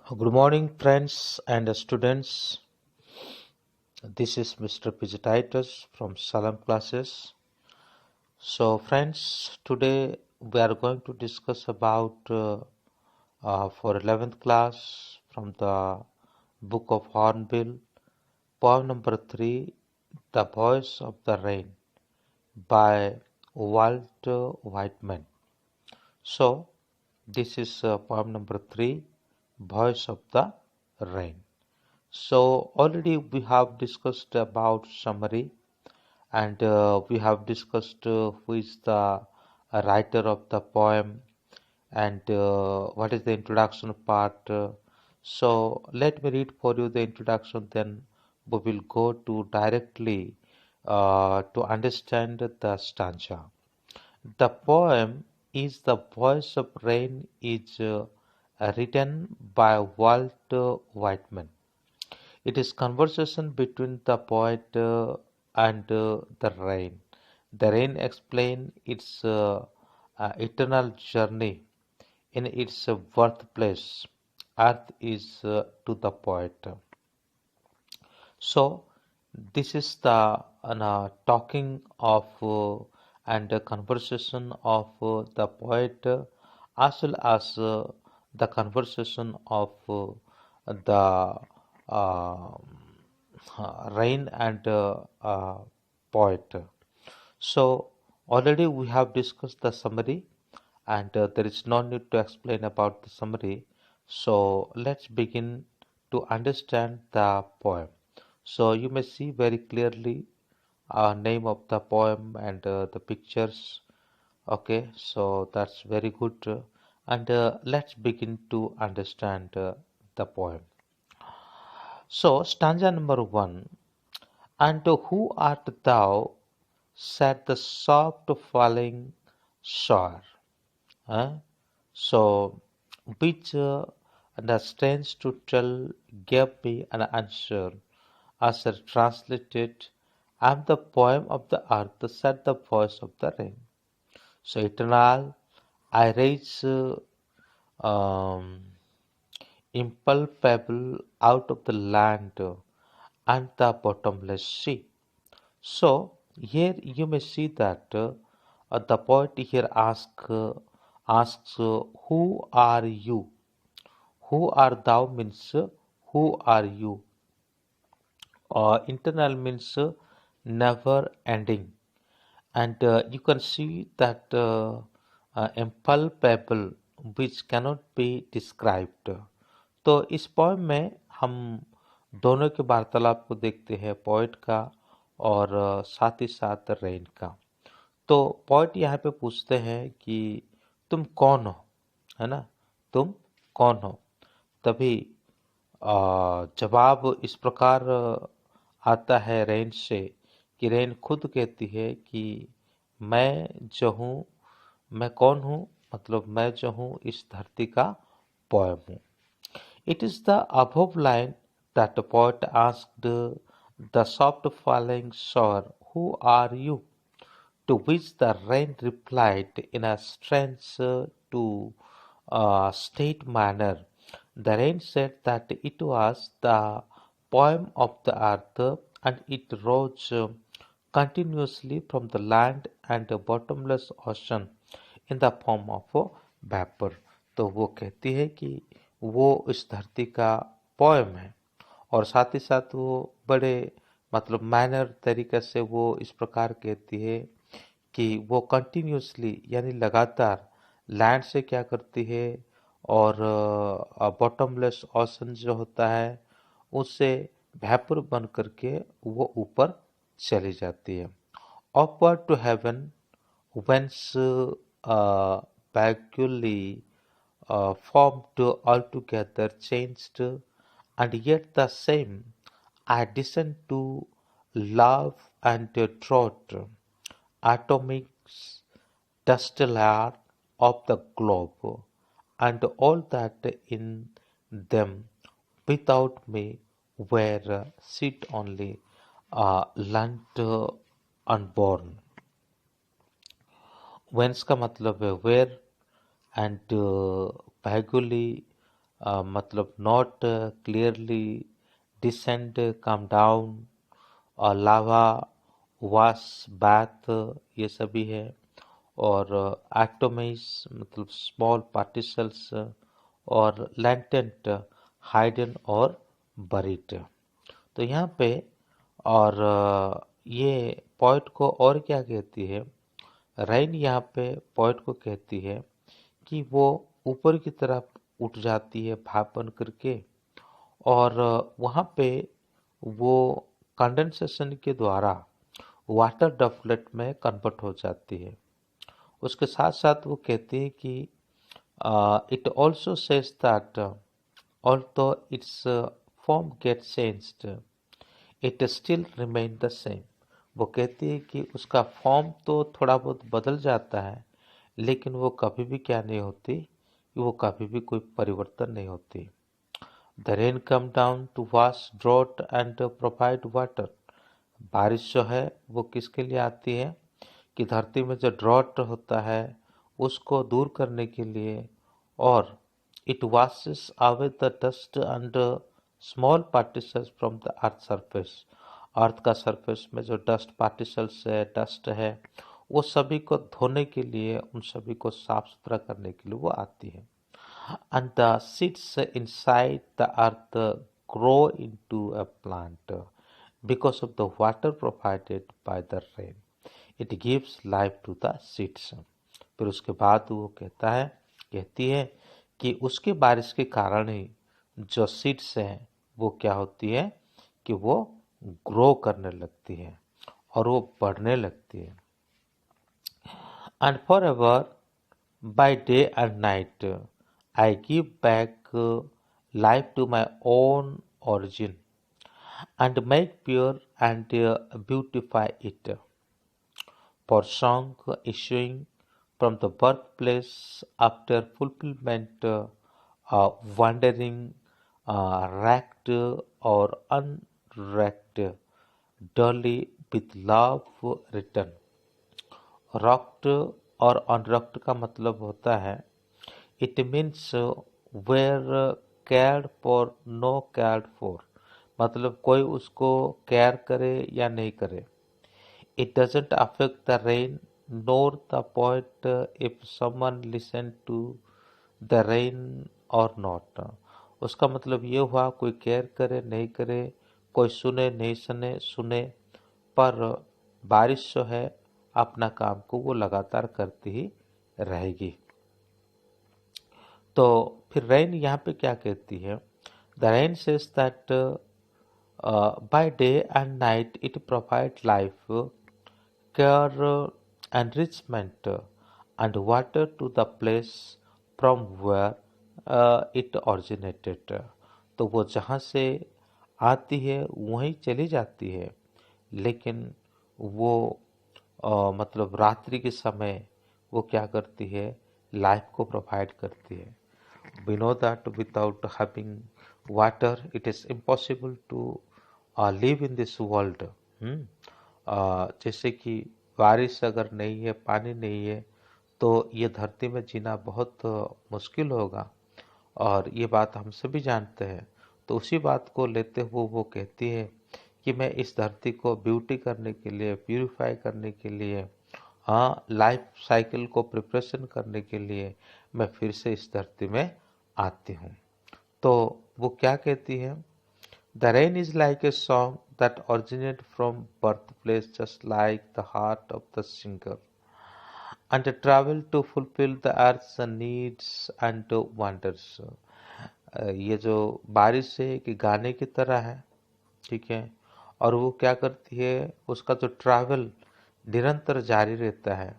Good morning, friends and students. This is Mr. Pizatitis from Salam classes. So, friends, today we are going to discuss about for 11th class from the book of Hornbill, poem number 3, The Voice of the Rain by Walter Whiteman. So, this is poem number 3, Voice of the Rain. So already we have discussed about summary and we have discussed who is the writer of the poem and what is the introduction part. So let me read for you the introduction, then we will go to directly to understand the stanza. The poem is The Voice of Rain is written by Walter Whiteman. It is conversation between the poet and the rain. The rain explains its eternal journey in its birthplace. Earth is to the poet. So this is the talking of and conversation of the poet as well as the conversation of the uh, rain and poet. So already we have discussed the summary and there is no need to explain about the summary. So let's begin to understand the poem. So you may see very clearly name of the poem and the pictures. Okay, so that's very good. And let's begin to understand the poem. So stanza number 1. And who art thou, said the soft falling shore? Huh? So, which the strange to tell gave me an answer, as I translated, I am the poem of the earth, said the voice of the rain. So, eternal, I raise um, impalpable out of the land and the bottomless sea. So here you may see that the poet here asks, who are you? Who are thou means who are you? Internal means never ending, and you can see that impalpable which cannot be described. तो इस poem में हम दोनों के वार्तालाप को देखते हैं, पोएट का और साथ ही साथ रेन का। तो पोएट यहाँ पे पूछते हैं कि तुम कौन हो, है ना, तुम कौन हो। तभी जवाब इस प्रकार आता है रेन से कि रेन खुद कहती है कि मैं जो हूँ, मैं कौन हूँ, मतलब मैं जो हूँ इस धरती का पोएम हूँ। It is the above line that the poet asked the soft falling shore, who are you? To which the rain replied in a strange to state manner. The rain said that it was the poem of the earth and it rose continuously from the land and the bottomless ocean in the form of vapor. तो वो कहती है कि वो इस धरती का poem है और साथ ही साथ वो बड़े मतलब मैनर तरीके से वो इस प्रकार कहती है कि वो कंटिन्यूसली यानी लगातार लैंड से क्या करती है और बॉटमलेस ओशन जो होता है उससे वेपर बन करके वो ऊपर चली जाती है। Upward to heaven whence vaguely formed altogether changed, and yet the same. I descend to love and drought, atomics, dust layer of the globe, and all that in them without me were sit only, learnt unborn. Whence का मतलब है where and vaguely मतलब not clearly descend come down, और लावा, वास, बैथ, ये सभी है। और एटोमिस मतलब स्मॉल पार्टिकल्स, और लैटेंट, हाइडन और बरीड। तो यहाँ पे और ये पॉइंट को और क्या कहती है, राइन यहाँ पे पॉइंट को कहती है कि वो ऊपर की तरफ उठ जाती है भाप बन करके, और वहाँ पे वो कंडेंसेशन के द्वारा वाटर ड्रॉपलेट में कन्वर्ट हो जाती है। उसके साथ साथ वो कहती है कि it also says that although its form get changed, it still remain the same. वो कहती है कि उसका फॉर्म तो थोड़ा बहुत बदल जाता है, लेकिन वो कभी भी क्या नहीं होती, वो कभी भी कोई परिवर्तन नहीं होती। The rain come down to wash drought and provide water. बारिश जो है वो किसके लिए आती है, कि धरती में जो ड्रॉट होता है उसको दूर करने के लिए, और it washes away the dust and small particles from the earth surface. Earth का सरफेस में जो डस्ट पार्टिकल्स है, डस्ट है, वो सभी को धोने के लिए, उन सभी को साफ सुथरा करने के लिए वो आती है। And the seeds inside the earth grow into a plant because of the water provided by the rain. It gives life to the seeds. फिर उसके बाद वो कहती है कि उसके बारिश के कारण ही जो सीड्स हैं वो क्या होती है, कि वो ग्रो करने लगती है और वो बढ़ने लगती है। And forever, by day and night, I give back life to my own origin and make pure and beautify it. For song issuing from the birthplace after fulfillment, wandering, racked or unracked, dully with love written. Recked और unrecked का मतलब होता है, it means were cared for no cared for, मतलब कोई उसको care करे या नहीं करे। It doesn't affect the rain nor the point if someone listen to the rain और नॉट। उसका मतलब ये हुआ, कोई केयर करे नहीं करे, कोई सुने नहीं सुने, पर बारिश जो है अपना काम को वो लगातार करती ही रहेगी। तो फिर रेन यहाँ पे क्या कहती है, the rain says that by day and night it provide life, care, enrichment and water to the place from where it originated. तो वो जहाँ से आती है वहीं चली जाती है, लेकिन वो मतलब रात्रि के समय वो क्या करती है, लाइफ को प्रोवाइड करती है। We know that without having water it is impossible to live in this world. जैसे कि बारिश अगर नहीं है, पानी नहीं है, तो ये धरती में जीना बहुत मुश्किल होगा, और ये बात हम सभी जानते हैं। तो उसी बात को लेते हुए वो कहती है कि मैं इस धरती को ब्यूटी करने के लिए, प्यूरिफाई करने के लिए, हाँ, लाइफ साइकिल को प्रिपरेशन करने के लिए मैं फिर से इस धरती में आती हूँ। तो वो क्या कहती है, the rain is like a song that originate from birth place just like the heart of the singer and travel to fulfil the earth's needs and wonders. ये जो बारिश है कि गाने की तरह है, ठीक है, और वो क्या करती है, उसका जो ट्रैवल निरंतर जारी रहता है।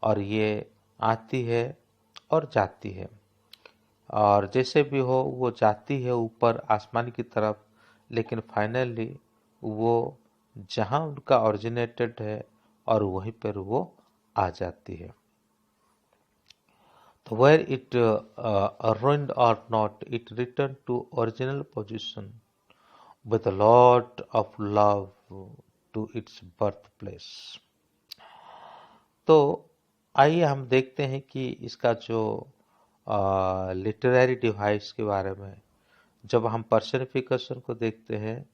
और ये आती है और जाती है, और जैसे भी हो वो जाती है ऊपर आसमान की तरफ, लेकिन फाइनली वो जहाँ उनका ओरिजिनेटेड है और वहीं पर वो आ जाती है। तो where it ruined or not, it returned to original position with a lot of love to its birthplace। तो आइए हम देखते हैं कि इसका जो लिटरेरी डिवाइस के बारे में। जब हम पर्सनिफिकेशन को देखते हैं,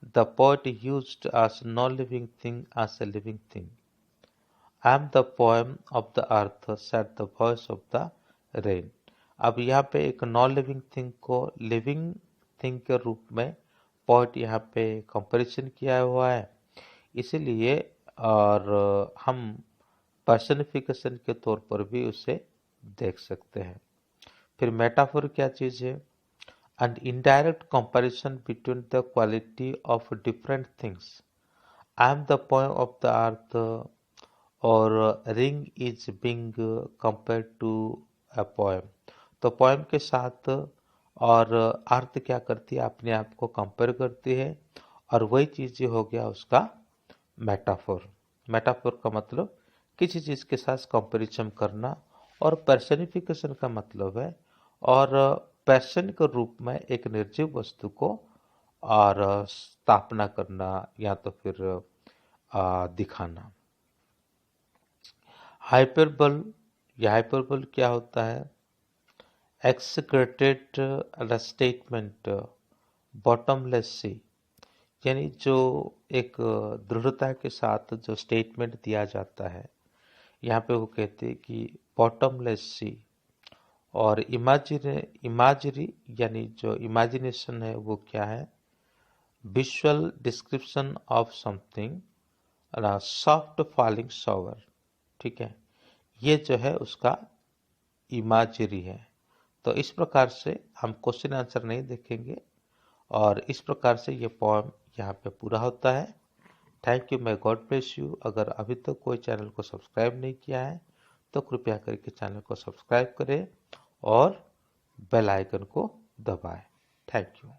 the poet used as non living thing as a living thing. I am the poem of the earth, set the voice of the rain. अब यहाँ पे एक नॉन लिविंग थिंग को लिविंग थिंग के रूप में पोएट यहाँ पे कंपैरिजन किया हुआ है, इसीलिए और हम पर्सनिफिकेशन के तौर पर भी उसे देख सकते हैं। फिर मेटाफोर क्या चीज़ है? And indirect comparison between the quality of different things. I am the poem of the earth और ring is being compare to a poem. तो पोएम के साथ और अर्थ क्या करती है? अपने आप को कंपेयर करती है, और वही चीज़ जो हो गया उसका मेटाफोर। मेटाफोर का मतलब किसी चीज़ के साथ कंपैरिजन करना, और पर्सनिफिकेशन का मतलब है और पर्सन के रूप में एक निर्जीव वस्तु को और स्थापना करना या तो फिर दिखाना। हाइपरबल, या हाइपरबल क्या होता है? एक्सक्रेटेड स्टेटमेंट, बॉटमलेस सी, यानी जो एक दृढ़ता के साथ जो स्टेटमेंट दिया जाता है, यहाँ पे वो कहते हैं कि बॉटमलेस सी। और इमेजरी यानी जो इमेजिनेशन है वो क्या है? Visual description of something soft falling shower. ठीक है, ये जो है उसका इमेजरी है। तो इस प्रकार से हम क्वेश्चन आंसर नहीं देखेंगे, और इस प्रकार से ये पोएम यहाँ पे पूरा होता है। Thank you, may God bless you. अगर अभी तक कोई चैनल को सब्सक्राइब नहीं किया है तो कृपया करके चैनल को सब्सक्राइब करें और बेल आइकन को दबाएं। Thank you.